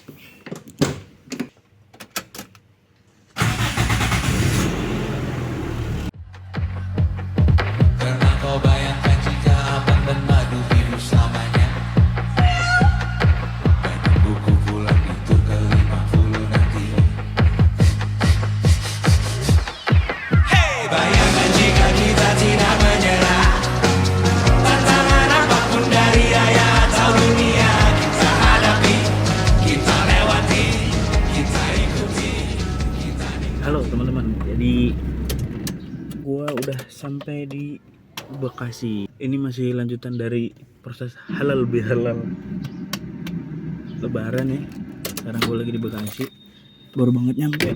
Karena kau bayangkan jika abang dan madu hidup selamanya. Dan buku pulang itu ke-50 nanti. Hey, bayangkan jika kita tidak menyerah. Tantangan apapun dari raya atau dunia kita hadapi, kita lewati, kita ikuti, kita nikmati. Halo teman-teman, jadi gua udah sampai di Bekasi. Ini masih lanjutan dari proses halal bihalal Lebaran ya. Sekarang gue lagi di Bekasi, baru banget nyampe.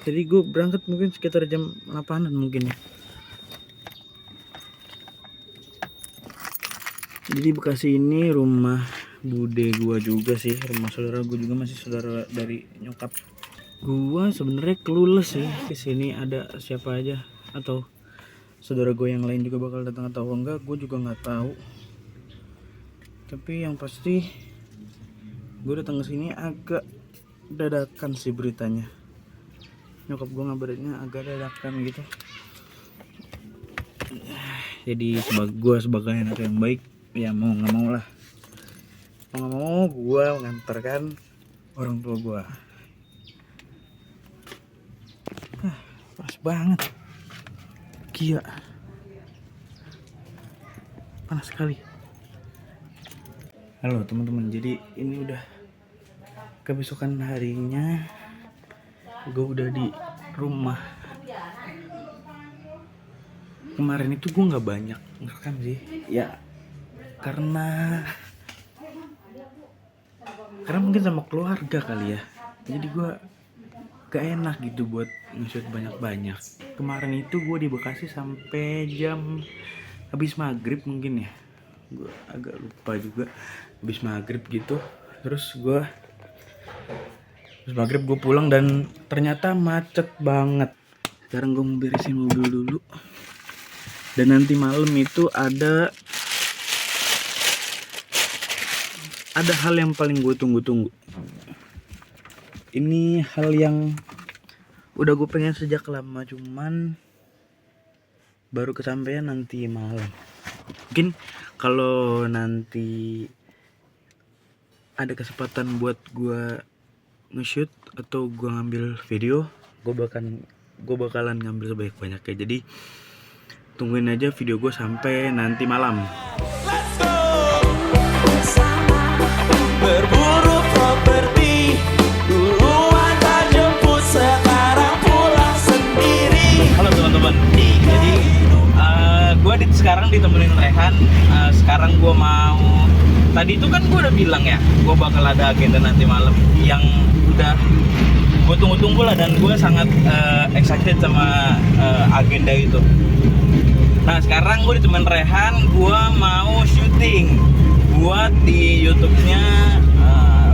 Jadi gue berangkat mungkin sekitar jam 8-an mungkin ya. Jadi Bekasi ini rumah bude gua juga sih, rumah saudara gue juga, masih saudara dari nyokap. Gua sebenarnya clueless sih ke sini ada siapa aja, atau saudara gue yang lain juga bakal datang atau enggak, gue juga nggak tahu. Tapi yang pasti gue datang ke sini agak dadakan sih beritanya. Nyokap gue ngabarinnya agak dadakan gitu. Jadi gue sebagai anak yang baik, ya mau nggak mau lah, mau nggak mau gue mengantarkan orang tua gue. Panas banget, gila, panas sekali. Halo teman-teman, jadi ini udah kebesokan harinya, gue udah di rumah. Kemarin itu gue nggak banyak ngerekam sih, ya karena mungkin sama keluarga kali ya. Jadi gue gak enak gitu buat nge-shoot banyak-banyak. Kemarin itu gue di Bekasi sampai jam habis maghrib mungkin ya, gue agak lupa juga, habis maghrib gitu. Terus maghrib gue pulang dan ternyata macet banget. Sekarang gue mau beresin mobil dulu. Dan nanti malam itu ada hal yang paling gue tunggu-tunggu. Ini hal yang udah gue pengen sejak lama, cuman baru kesampaian nanti malam. Mungkin kalau nanti ada kesempatan buat gue nge-shoot atau gue ngambil video, gue bakalan ngambil sebanyak-banyaknya. Jadi tungguin aja video gue sampai nanti malam. Berburu properti, duluan tak jemput, sekarang pulang sendiri. Halo teman-teman, jadi gue sekarang ditemenin Rehan. Sekarang gue mau, tadi itu kan gue udah bilang ya, gue bakal ada agenda nanti malam yang udah gue tunggu-tunggu lah, dan gue sangat excited sama agenda itu. Nah sekarang gue ditemenin Rehan, gue mau syuting buat di YouTube-nya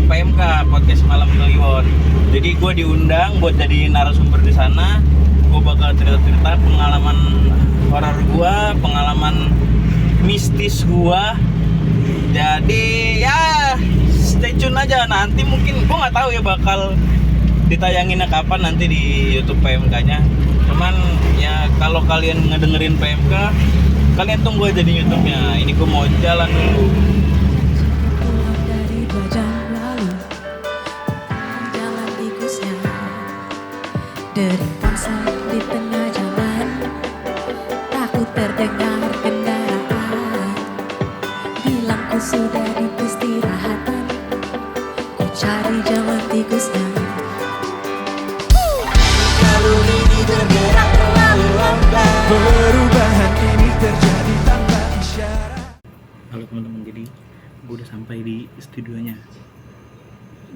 PMK Podcast Malam Kliwon. Jadi gue diundang buat jadi narasumber di sana. Gue bakal cerita-cerita pengalaman horor gue, pengalaman mistis gue. Jadi ya stay tune aja, nanti mungkin gue nggak tahu ya bakal ditayanginnya kapan nanti di YouTube PMK-nya. Cuman ya kalau kalian ngedengerin PMK, kalian tunggu aja di YouTube-nya. Ini gue mau jalan dulu. Pulang dari 2 jam lalu, jalan tikusnya, dering ponsel di tengah jalan, takut terdengar kendaraan, bilang ku sudah di peristirahatan, ku cari jalan tikusnya. Jalur ini bergerak terlalu lambat, perubahan ini terjadi tanpa isyarat. Halo teman-teman, jadi gue udah sampai di studionya.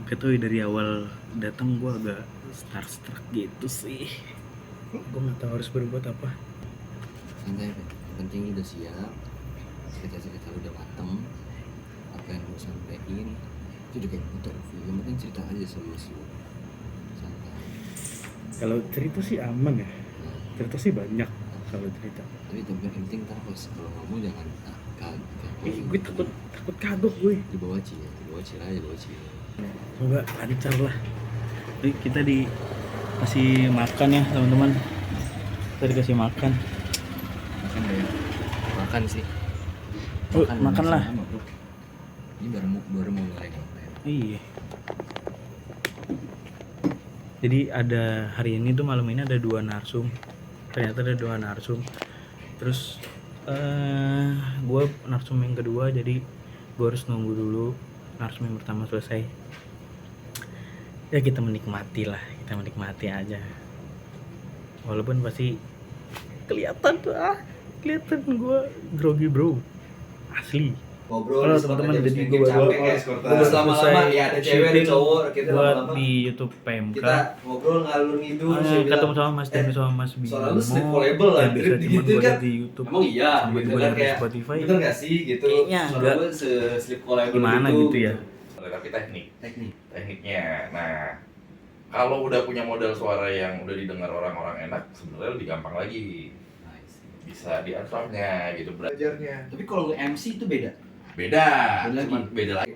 Gak tau ya, dari awal datang gue agak starstruck gitu sih. Gue gak tahu harus berbuat apa. Santai, yang penting lu udah siap, cerita-cerita lu udah mateng, apa yang lu sampein itu juga interview, yang penting cerita aja sama lu. Santai. Kalau cerita sih aman ya, cerita sih banyak kalau cerita. Tapi yang penting ntar pas kalau ngomong jangan kaget. Gue takut kagok gue. Dibawa Ci ya, dibawa bocil aja bocil. Coba lancar lah. Jadi kita dikasih makan ya teman-teman. Kita dikasih makan. Makan sih. Makan lah. sama, bro. Ini baru mau mulai konten. Iya. Jadi ada hari ini tuh malam ini ada 2 narsum. Ternyata ada 2 narsum. Terus gue narsum yang kedua, jadi gue harus nunggu dulu narsum yang pertama selesai. Ya kita menikmati lah, kita menikmati aja. Walaupun pasti kelihatan gue grogi bro, asli. Ngobrol Halo teman-teman, jadi gue Terus lama-lama ya ada cewek ada cowok kita buat lama-lama di YouTube PMK. kita ngobrol ngalur ngidul Ketemu sama Mas Demi sama Mas Bimo. suara lu sleepable lah, yang bisa cuma gitu gue kan. liat di YouTube. emang iya sampai gitu gue kan liat di kayak Spotify. bener gak sih gitu Kayaknya suara agak lu sleepable gimana gitu ya. Tapi teknik tekniknya. Nah, kalau udah punya modal suara yang udah didengar orang-orang enak, sebenarnya lebih gampang lagi. Bisa diaturnya gitu belajarnya. tapi kalau nge-MC itu beda Beda lagi. beda lagi.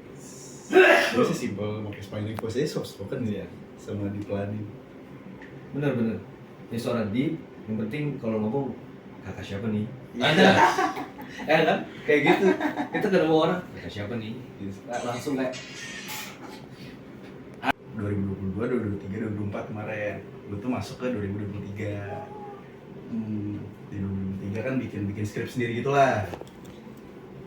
Gue sih simpel, pakai spelling voice aja soft spoken ya, sama dipelanin. bener ya suara deep yang penting kalau ngomong kakak siapa nih Ada. kan kayak gitu kita ketemu orang kakak siapa nih gitu. Langsung kayak 2022, 2023, 2024 kemarin, gue tuh masuk ke 2023. Di 2023 kan bikin skrip sendiri gitulah.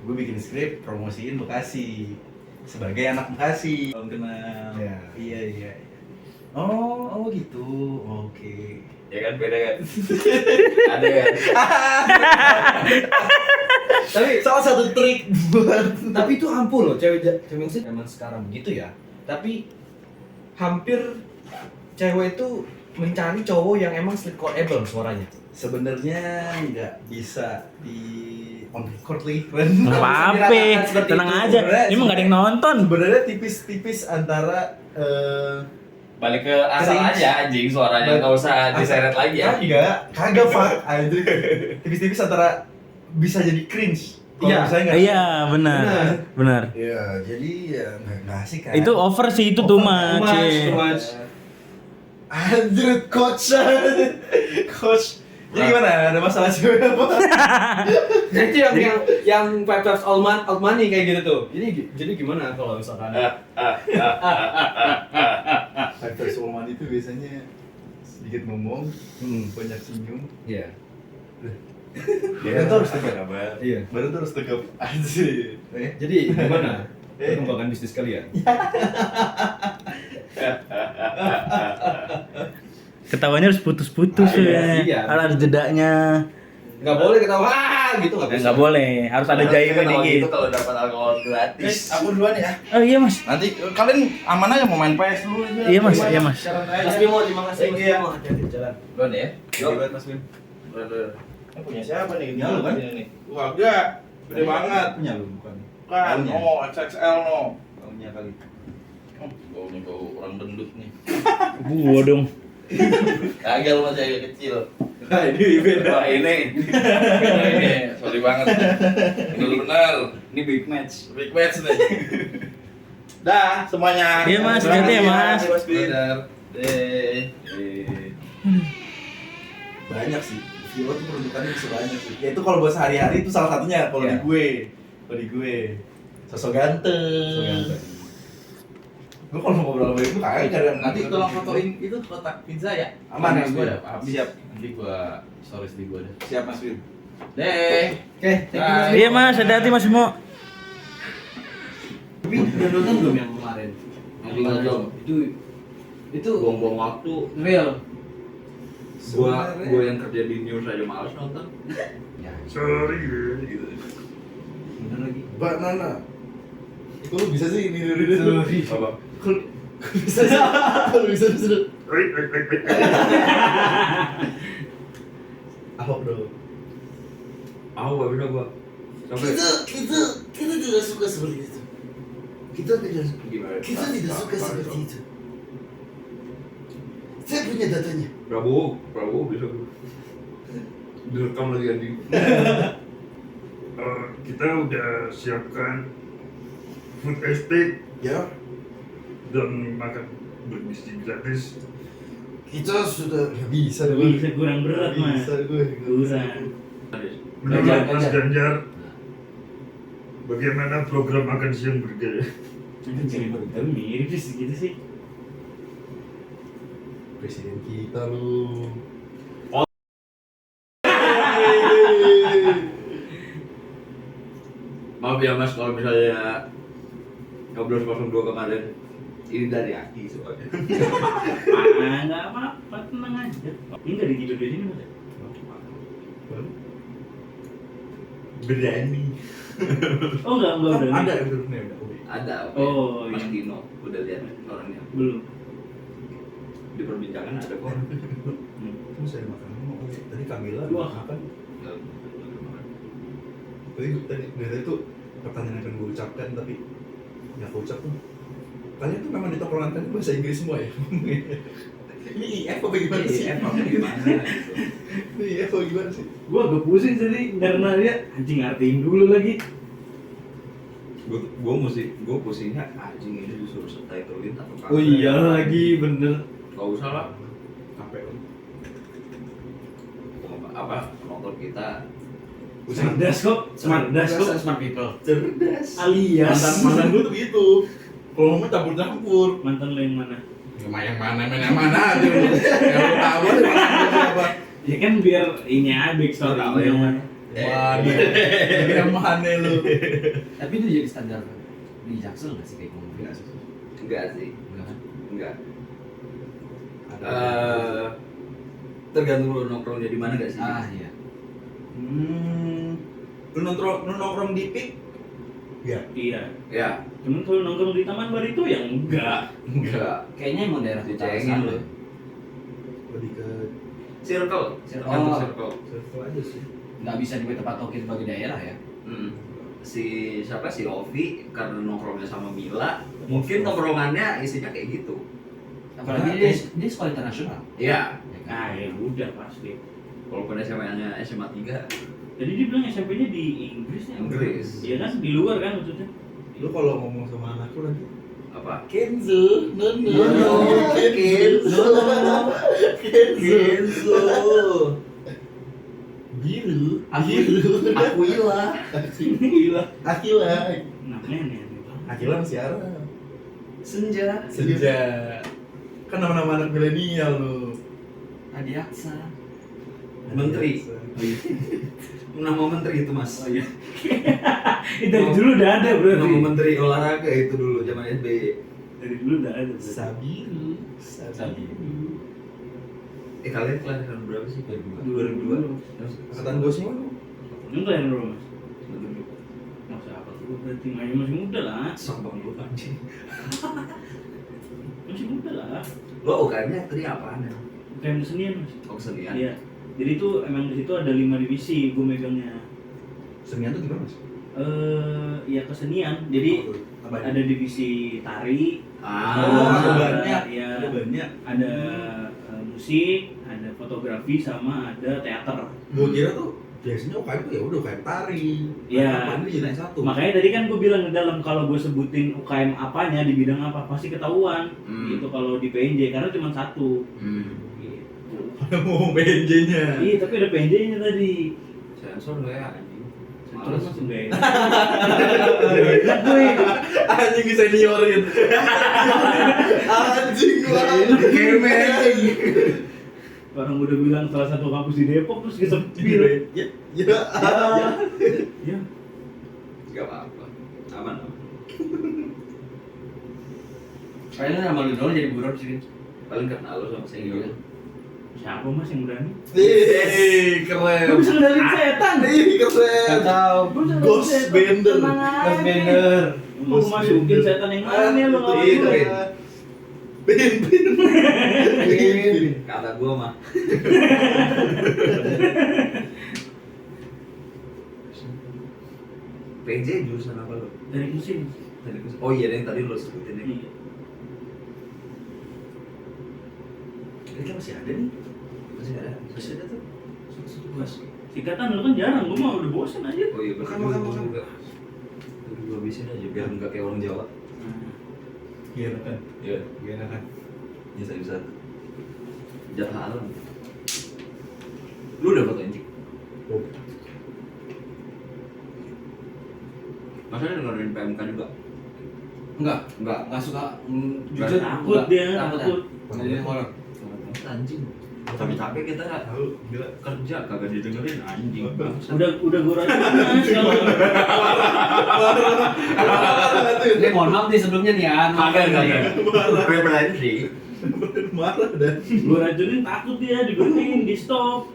Gue bikin skrip promosiin Bekasi sebagai anak Bekasi. Salam kenal. Ya, iya. Oh gitu. Oke. Ya kan beda kan? Ada kan? tapi salah satu trik buat tapi itu ampuh loh cewek zaman sekarang begitu ya tapi hampir cewek itu mencari cowok yang emang sleep-able suaranya Sebenarnya nggak bisa di on record lih. Nggak apa-apa, Seperti tenang itu. aja. Ini mah gak ada yang nonton. Sebenarnya tipis-tipis antara Balik ke asal Cringe. aja anjing suaranya, nggak usah diseret lagi ya. kagak fuck anjir. Tipis-tipis antara bisa jadi cringe. Kalau Iya. misalnya nggak- Iya, benar. Iya, jadi ya nggak asik kan. Itu over sih, itu too much. too ya. much. Anjir, coach. Jadi gimana? Ada masalah cewek apa? Nah, itu yang five times all money kayak gitu tuh. Jadi gimana kalau misalkan Faktor Sulman itu biasanya sedikit ngomong, banyak senyum. Iya. Baru tuh harus tegap. Iya. Baru tuh harus tegap. Anjir. Jadi gimana? Perkembangan bisnis kalian? Ketawanya harus putus-putus ya. Iya. Harus ada jedanya. Nggak boleh ketawa gitu nggak bisa. Nggak boleh, harus ada jahitnya Kalau dikit. gitu kalau dapat alkohol gratis. Aku duluan ya. Oh iya mas. Nanti kalian aman aja mau main PS dulu aja. Iya mas, iya mas. Mas Bimo, terima kasih Mas Iya. Bimo. Hati-hati di jalan. Duluan ya. Yuk, Mas Bim. Ini punya siapa nih? Punya lu kan? Ini nih. Wah, enggak. Gede banget. Punya lu bukan? Kan, Punya. oh XXL no. Punya kali. Baunya bau orang gendut nih. Gua dong. Kagak lu masih agak kecil. Nah, ini beda. Wah ini. Ini. Sorry banget. Ini benar. Ini big match. Big match nih. Dah semuanya. Iya, Mas. Hati-hati ya, Mas. Mas Bim. Benar. Banyak sih. Vio tuh peruntukannya bisa banyak sih. Ya itu kalau buat sehari-hari itu salah satunya kalau Iya. di gue. Kalau di gue. Sosok ganteng. Gue kalau mau ngobrol sama ibu kagak. Nanti tolong fotoin itu kotak pizza ya. Aman, Mas gue Bim. udah habis. Siap. Nanti gua stories di gua deh. Siap Mas Bim. Deh. Oke, thank you Mas Bimo. Iya mas, hati-hati mas Bimo. Tapi udah nonton belum yang kemarin? Yang Belum. belum. Itu Buang-buang waktu. real. Gua yang kerja di news aja males nonton. Sorry gitu. Bener lagi. Mbak Nana. Kok lu bisa sih ini dulu? Sorry. Apa? Kok bisa sih? Kok bisa sih? Apa bro? Aku gak bisa gua. Kita tidak suka seperti itu. Kita tidak Gimana? tidak suka seperti itu. Saya punya datanya. Prabowo bisa gua. Direkam lagi anjing. Kita udah siapkan food estate Ya, dan makan bergizi gratis. kita sudah nggak bisa Gak bisa, kurang berat mas. Bisa gue. Kurang. Menurut Mas Ganjar, bagaimana program makan siang bergaya? Jadi burger mirip sih gitu sih. Presiden kita lu. Maaf ya mas kalau misalnya ngobrol 02 kemarin ini dari Aki soalnya. Nggak apa-apa, tenang aja. Ini nggak di di sini mas. Berani. Oh enggak udah. Ada grupnya udah. Ada, Oh, Mas iya. Kino udah lihat orangnya Belum. di perbincangan ada kok. Terus saya makan. Tadi Kamila Wah. makan. Tadi itu pertanyaan yang akan gue ucapkan tapi nggak aku ucap tuh. Kalian tuh memang di tongkrongan kan bahasa Inggris semua ya? Ini IF apa gimana sih? Iya, emang gimana gitu. Ini IF apa gimana sih? Gua agak pusing tadi karena dia anjing artiin dulu lagi. Gue pusingnya anjing ini disuruh subtitlein atau apa? Oh iya lagi bener. Gak usah lah. Capek lu. Apa penonton kita Cerdas kok, cerdas kok. smart people. Cerdas. Alias Mantan gue tuh gitu. Kalau ngomong campur-campur. mantan lo yang mana? Yang mana aja lu. Yang lu tahu aja mantan gue siapa. Ya kan biar ini aja backstory Tahu yang mana. Waduh. Yang mana lu? Tapi itu jadi standar di Jaksel nggak sih kayak ngomong? Enggak sih. Enggak kan? Enggak. Ada. Tergantung lu nongkrongnya di mana nggak sih? Iya. Lu nongkrong di PIK? Iya. Iya. Ya, Cuman kalau nongkrong di Taman Barito ya enggak. enggak. Kayaknya emang daerah utara Dicengin sana. lu. Lebih ke Circle. Oh. Circle. circle aja sih. Nggak bisa juga tempat tokin sebagai daerah ya. Si siapa si Ovi karena nongkrongnya sama Mila, mungkin nongkrongannya isinya kayak gitu. Apalagi dia sekolah internasional. Iya. Ya kan? Nah ya udah pasti. Walaupun SMA-nya SMA 3. Jadi dia bilang SMP-nya di Inggris ya? Inggris. Iya kan di luar kan maksudnya. Lu kalau ngomong sama anakku nanti Apa? Kenzo, Kenzo, biru, Akuila. Gila. Akila, Namanya nih. Akila masih Arab. Senja. Senja, kan nama-nama anak milenial lu. Adi Aksa. Menteri. Nama menteri itu mas. Oh iya. Itu dari dulu udah ada bro. Nama menteri olahraga itu dulu zaman SBY. Dari dulu udah ada. Bro. Sabiru. Kalian kelahiran berapa sih? 2002. Angkatan gue semua lu. Enggak ya bro mas. Masa apa tuh berarti masih muda lah. Sombong lu anjing. Masih muda lah. Lo UKM-nya tadi apaan ya? Kayak kesenian mas. Oh kesenian? Iya. Jadi itu emang di situ ada 5 divisi gue megangnya. Senian tuh gimana mas? Ya kesenian. Jadi Apa ya? ada divisi tari. ada banyak. Ya, Ada banyak. ada musik, ada fotografi sama ada teater. Gue kira tuh biasanya UKM tuh ya udah UKM tari. Iya. Apa ini jadi satu. Makanya tadi kan gue bilang di dalam kalau gue sebutin UKM apanya di bidang apa pasti ketahuan. Gitu kalau di PNJ karena cuma satu. Gitu. Mau PNJ-nya. Iya tapi ada PNJ-nya tadi. Sensor nggak ya anjing? Terus masuk gak enak. Anjing seniorin. Anjing banget. Orang udah bilang salah satu kampus di Depok terus kesepil. Ya. Ya. Gak apa-apa. Aman. Kayaknya nama lu doang jadi buron sih. Paling kenal lo sama senior. Siapa mas yang berani? Keren. Lu bisa ngendalin setan. Keren. Tahu. Ghost Bender. Ghost Bender. Mau masukin setan yang mana lu nggak Iya, mau? Bin. Bin. Kata gua mah. PJ jurusan apa lo? Dari mesin. Oh iya yang tadi lo sebutin ya. Iya. Ini kan masih ada nih. Masih ada tuh. Singkatan lu kan jarang, gua mah udah bosan aja. Oh iya Makan. juga. Udah gua habisin aja biar enggak kayak orang Jawa. Gak enakan. Iya. Gak enakan. Bisa jalan alam. Lu udah foto anjing? Oh. Masa dengerin PMK juga? Enggak suka. Jujur Takut dia, takut. takut. Dengerin horor. Anjing. Tapi capek kita Tahu, gila. kerja kagak didengerin anjing. Udah gue racunin kalau Ini mohon maaf nih sebelumnya nih ya. Kagak. Preferensi sih. Marah dah. gue racunin takut dia diberhentiin, di stop.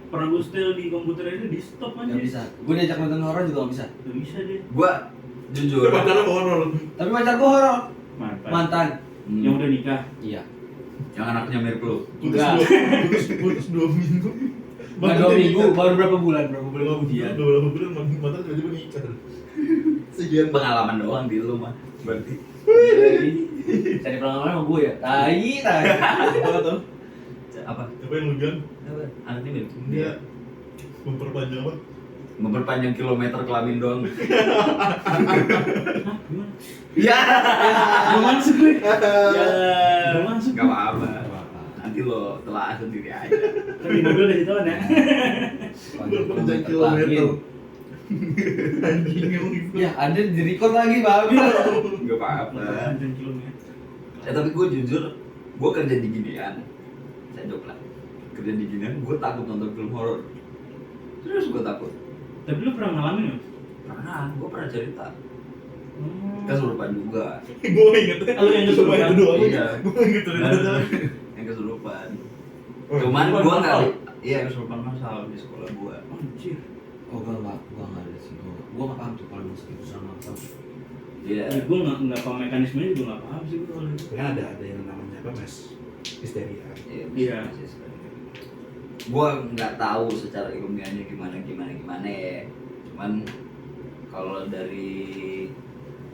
Pernah gue setel di komputer ini di stop aja. Gak bisa. Gue diajak nonton horor juga gak bisa. Gak bisa dia. Gua jujur. Padahal horor. Tapi pacar gue horor. Mantan. Mantan. Yang udah nikah. Iya. Yang anaknya mirip lu. Enggak. Putus 2 minggu. Enggak 2 minggu, baru berapa bulan kemudian. Berapa bulan mantan tiba-tiba nikah. Sekian Pengalaman doang di lu mah. Berarti. Cari pengalaman sama gue ya. Tai. apa tau? Apa? Apa yang lu bilang? Anaknya mirip. Dia memperpanjang apa? Memperpanjang kilometer kelamin doang. Gimana? Ya. Gak masuk gue. Gak masuk. Gak apa-apa. Nanti lo telah sendiri aja. Kan di mobil udah hituan ya. Memperpanjang kilometer. Anjing emang gitu. Ya, ada di record lagi, Babi. Gak apa-apa. Panjang kilometer. Tapi gue jujur, gue kerja di ginian. Saya jawab lah. Kerja di ginian, gue takut nonton film horor. Terus gue takut. Tapi lu pernah ngalamin ya? Karena gue pernah cerita. Kesurupan juga. Gue ingetnya. Lu yang kesurupan? Itu doang. Iya. Gue inget cerita. Yang kesurupan. Oh, Cuman kesurupan gue masal? nggak. Iya kesurupan masal di sekolah gue. Anjir. Oh, gue nggak ada sih. Gue nggak paham tuh kalau musik itu sama apa. Iya. Ya, gue nggak paham mekanismenya juga nggak paham sih gue kalau itu. Kan ada yang namanya apa mas? Histeria. Iya. Gue nggak tahu secara ilmiahnya gimana. Cuman kalau dari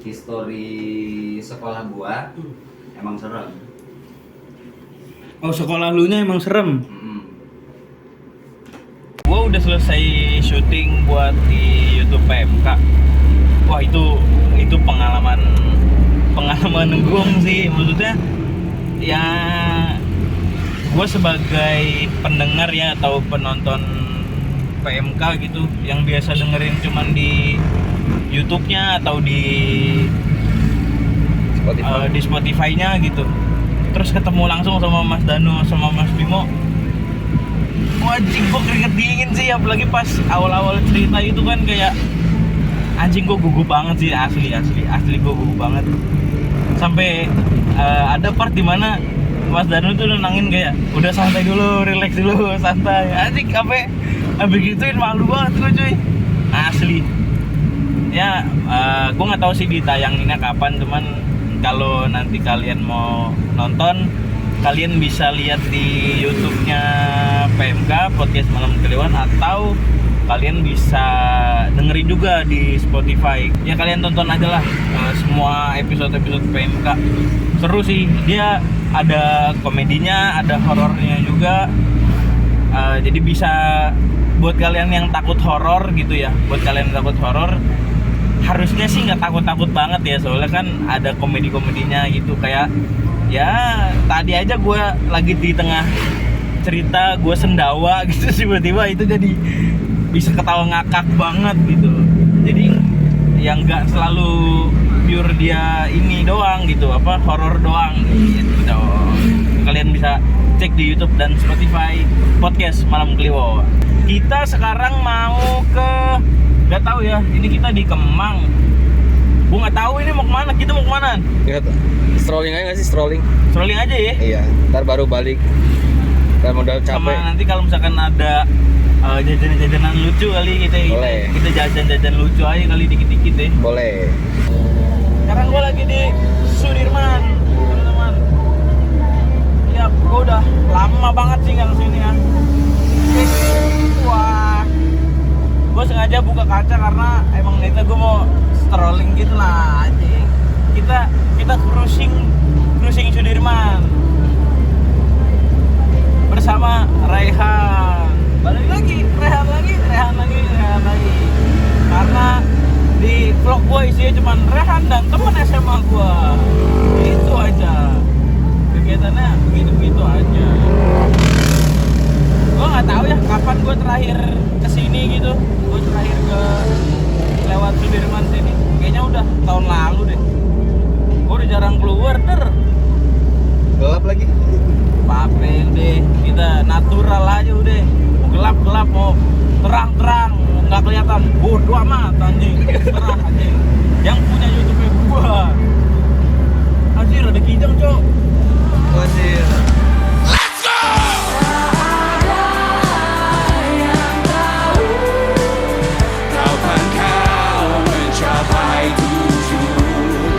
histori sekolah gue emang serem. Oh, sekolah lu nya emang serem. Gue udah selesai syuting buat di YouTube PMK. Wah itu pengalaman nenggong sih, maksudnya ya gue sebagai pendengar ya atau penonton PMK gitu yang biasa dengerin cuman di YouTube-nya atau di Spotify-nya gitu. Terus ketemu langsung sama Mas Dano sama Mas Bimo. Anjing gue keringet dingin sih, apalagi pas awal-awal cerita itu kan kayak anjing gue gugup banget sih, asli gue gugup banget. Sampai ada part dimana Mas Danu tuh nenangin kayak udah santai dulu, relax dulu, santai. Anjing sampai gituin malu banget gue cuy, asli. Ya gue nggak tahu sih ditayanginnya kapan, cuman kalau nanti kalian mau nonton kalian bisa lihat di YouTube-nya PMK Podcast Malam Kliwon, atau kalian bisa dengerin juga di Spotify. Ya kalian tonton aja lah semua episode-episode PMK. Seru sih, dia ada komedinya, ada horornya juga. Jadi bisa buat kalian yang takut horor gitu ya. Buat kalian yang takut horor, harusnya sih nggak takut-takut banget ya, soalnya kan ada komedi-komedinya gitu. Kayak ya tadi aja gue lagi di tengah cerita gue sendawa gitu, tiba-tiba itu jadi bisa ketawa ngakak banget gitu. Jadi yang nggak selalu pure dia ini doang gitu, apa horor doang gitu. Kalian bisa cek di YouTube dan Spotify Podcast Malam Kliwon. Kita sekarang mau ke, nggak tahu ya, ini kita di Kemang. Gue nggak tahu ini mau kemana, kita mau kemana? Ingat, strolling aja nggak sih, strolling? Strolling aja ya. Iya, ntar baru balik. Kita modal capek. Sama nanti kalau misalkan ada jajanan-jajanan lucu kali Boleh. kita jajan-jajan lucu aja kali dikit-dikit ya. Boleh. Sekarang gue lagi di Sudirman, teman-teman. Ya, gue udah lama banget sih nggak kesini ya. Wah, gue sengaja buka kaca karena emang niatnya gue mau strolling gitu lah anjing. Kita cruising Sudirman bersama Rehan. Balik lagi, Rehan lagi. Karena di vlog gue isinya cuma Rehan dan temen SMA gue. keluar ter. Gelap lagi. Pape udah, kita natural aja udah. Mau gelap mau terang nggak kelihatan. Bodoh amat anjing. Terang anjing. Yang punya YouTube gua. Anjir ada kijang, Cok. Anjir. Kapan kau mencapai tujuan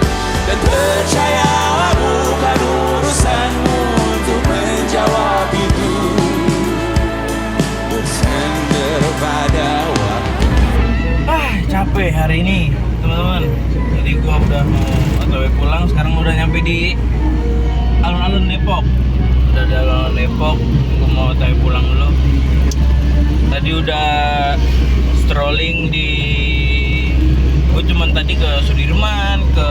dan percayalah bukan urusanmu untuk menjawab itu. Bersender pada waktu. Capek hari ini teman-teman. Jadi gua udah mau otw pulang. Sekarang udah nyampe di alun-alun Depok. Udah di alun-alun Depok. Gua mau otw pulang dulu. Tadi udah strolling di, gue cuman tadi ke Sudirman, ke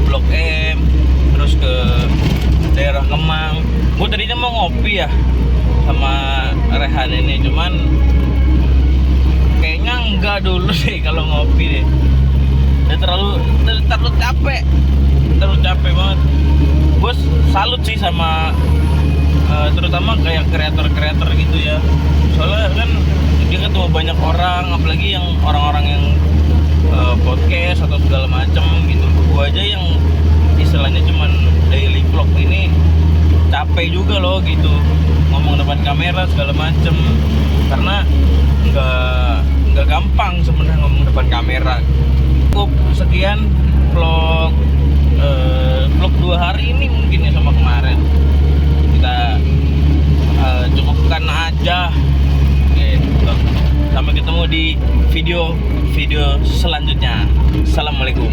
Blok M, terus ke daerah Kemang. Gue tadinya mau ngopi ya sama Rehan ini, cuman kayaknya enggak dulu deh kalau ngopi deh. Udah terlalu capek banget. Gue salut sih sama terutama kayak kreator gitu ya. Soalnya kan dia ketemu banyak orang, apalagi yang orang-orang yang podcast atau segala macem gitu. Gua aja yang istilahnya cuman daily vlog ini capek juga loh gitu, ngomong depan kamera segala macem, karena nggak gampang sebenarnya ngomong depan kamera. Cukup sekian vlog 2 hari ini mungkin ya sama kemarin. Kita cukupkan aja. Gitu. Sampai ketemu di video selanjutnya. Assalamualaikum.